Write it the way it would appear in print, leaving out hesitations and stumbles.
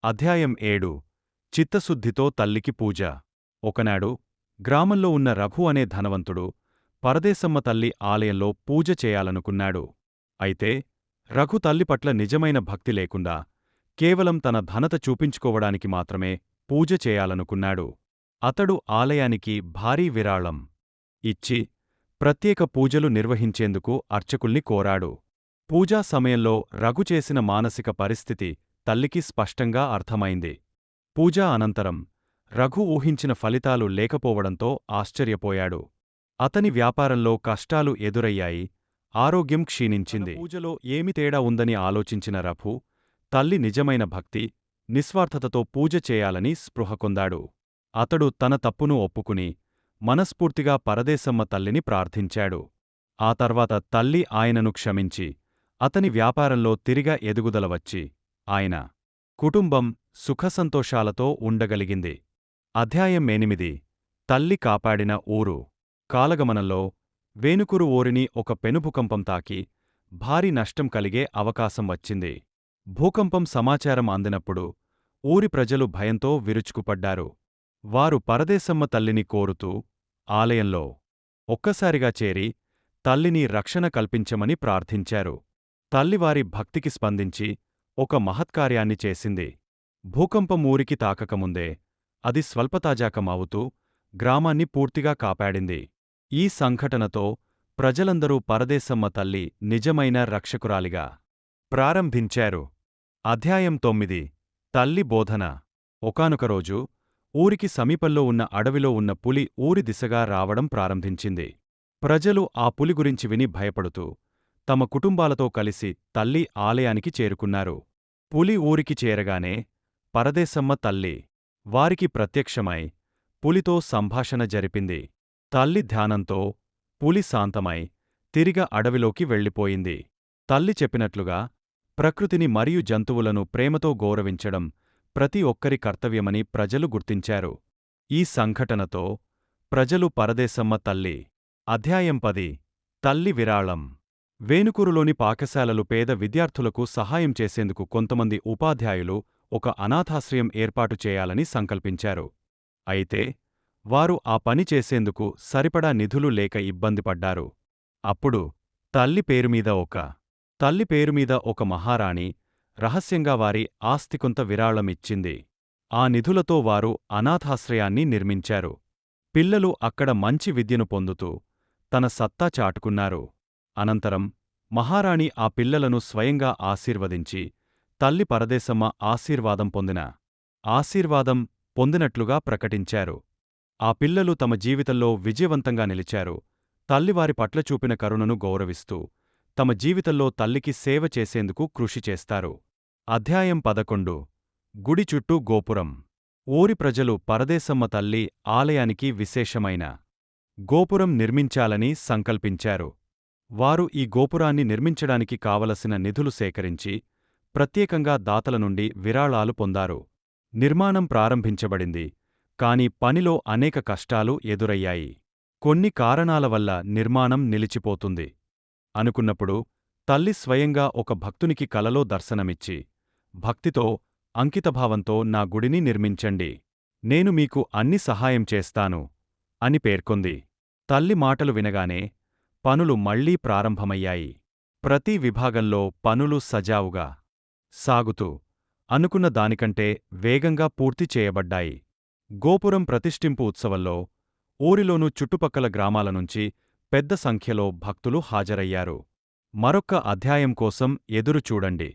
అధ్యాయం 7 చిత్తశుద్ధితో తల్లికి పూజ. ఒకనాడు గ్రామంలో ఉన్న రఘు అనే ధనవంతుడు పరదేశమ్మ తల్లి ఆలయంలో పూజ చేయాలనుకున్నాడు. అయితే రఘు తల్లిపట్ల నిజమైన భక్తి లేకుండా కేవలం తన ఘనత చూపించుకోవడానికి మాత్రమే పూజ చేయాలనుకున్నాడు. అతడు ఆలయానికి భారీ విరాళం ఇచ్చి ప్రత్యేక పూజలు నిర్వహించేందుకు అర్చకుల్ని కోరాడు. పూజా సమయంలో రఘు చేసిన మానసిక పరిస్థితి తల్లికి స్పష్టంగా అర్థమైంది. పూజా అనంతరం రఘు ఊహించిన ఫలితాలు లేకపోవడంతో ఆశ్చర్యపోయాడు. అతని వ్యాపారంలో కష్టాలు ఎదురయ్యాయి, ఆరోగ్యం క్షీణించింది. పూజలో ఏమి తేడా ఉందని ఆలోచించిన రఘు తల్లి నిజమైన భక్తి, నిస్వార్థతతో పూజ చేయాలని స్పృహ పొందాడు. అతడు తన తప్పును ఒప్పుకుని మనస్ఫూర్తిగా పరదేశమ్మ తల్లిని ప్రార్థించాడు. ఆ తర్వాత తల్లి ఆయనను క్షమించి అతని వ్యాపారంలో తిరిగా ఎదుగుదల వచ్చి ఆయన కుటుంబం సుఖసంతోషాలతో ఉండగలిగింది. అధ్యాయం 8 తల్లి కాపాడిన ఊరు. కాలగమనంలో వేనుకూరు ఊరిని ఒక పెనుభూకంపం తాకి భారీ నష్టం కలిగే అవకాశం వచ్చింది. భూకంపం సమాచారం అందినప్పుడు ఊరి ప్రజలు భయంతో విరుచుకుపడ్డారు. వారు పరదేశమ్మ తల్లిని కోరుతూ ఆలయంలో ఒక్కసారిగా చేరి తల్లిని రక్షణ కల్పించమని ప్రార్థించారు. తల్లివారి భక్తికి స్పందించి ఒక మహత్కార్యాన్ని చేసింది. భూకంపం ఊరికి తాకకముందే అది స్వల్పతాజాకం అవుతూ గ్రామాన్ని పూర్తిగా కాపాడింది. ఈ సంఘటనతో ప్రజలందరూ పరదేశమ్మ తల్లి నిజమైన రక్షకురాలిగా ప్రారంభించారు. అధ్యాయం 9 తల్లి బోధన. ఒకానొక రోజు ఊరికి సమీపంలో ఉన్న అడవిలో ఉన్న పులి ఊరి దిశగా రావడం ప్రారంభించింది. ప్రజలు ఆ పులి గురించి విని భయపడుతూ తమ కుటుంబాలతో కలిసి తల్లి ఆలయానికి చేరుకున్నారు. పులి ఊరికి చేరగానే పరదేశమ్మ తల్లి వారికి ప్రత్యక్షమై పులితో సంభాషణ జరిపింది. తల్లి ధ్యానంతో పులి శాంతమై తిరిగ అడవిలోకి వెళ్ళిపోయింది. తల్లి చెప్పినట్లుగా ప్రకృతిని మరియు జంతువులను ప్రేమతో గౌరవించడం ప్రతి ఒక్కరి కర్తవ్యమని ప్రజలు గుర్తించారు. ఈ సంఘటనతో ప్రజలు పరదేశమ్మ తల్లి. అధ్యాయం 10 తల్లి విరాళం. వేనుకూరులోని పాఠశాలలు పేద విద్యార్థులకు సహాయం చేసేందుకు కొంతమంది ఉపాధ్యాయులు ఒక అనాథాశ్రయం ఏర్పాటు చేయాలని సంకల్పించారు. అయితే వారు ఆ పని చేసేందుకు సరిపడా నిధులు లేక ఇబ్బందిపడ్డారు. అప్పుడు తల్లి పేరుమీద ఒక మహారాణి రహస్యంగా వారి ఆస్తికొంత విరాళమిచ్చింది. ఆ నిధులతో వారు అనాథాశ్రయాన్ని నిర్మించారు. పిల్లలు అక్కడ మంచి విద్యను పొందుతూ తన సత్తా చాటుకున్నారు. అనంతరం మహారాణి ఆ పిల్లలను స్వయంగా ఆశీర్వదించి తల్లి పరదేశమ్మ ఆశీర్వాదం పొందినట్లుగా ప్రకటించారు. ఆ పిల్లలు తమ జీవితంలో విజయవంతంగా నిలిచారు. తల్లివారి పట్ల చూపిన కరుణను గౌరవిస్తూ తమ జీవితంలో తల్లికి సేవ చేసేందుకు కృషి చేస్తారు. అధ్యాయం 11 గుడి చుట్టూ గోపురం. ఊరి ప్రజలు పరదేశమ్మ తల్లి ఆలయానికి విశేషమైన గోపురం నిర్మించాలని సంకల్పించారు. వారు ఈ గోపురాన్ని నిర్మించడానికి కావలసిన నిధులు సేకరించి ప్రత్యేకంగా దాతల నుండి విరాళాలు పొందారు. నిర్మాణం ప్రారంభించబడింది, కాని పనిలో అనేక కష్టాలు ఎదురయ్యాయి. కొన్ని కారణాల వల్ల నిర్మాణం నిలిచిపోతుంది. అనుకున్నప్పుడు తల్లి స్వయంగా ఒక భక్తునికి కలలో దర్శనమిచ్చి భక్తితో అంకితభావంతో నా గుడిని నిర్మించండి, నేను మీకు అన్ని సహాయం చేస్తాను అని పేర్కొంది. తల్లి మాటలు వినగానే పనులు మళ్లీ ప్రారంభమయ్యాయి. ప్రతి విభాగంలో పనులు సజావుగా సాగుతూ అనుకున్న దానికంటే వేగంగా పూర్తి చేయబడ్డాయి. గోపురం ప్రతిష్ఠింపు ఉత్సవంలో ఊరిలోనూ చుట్టుపక్కల గ్రామాల నుంచి పెద్ద సంఖ్యలో భక్తులు హాజరయ్యారు. మరొక్క అధ్యాయం కోసం ఎదురుచూడండి.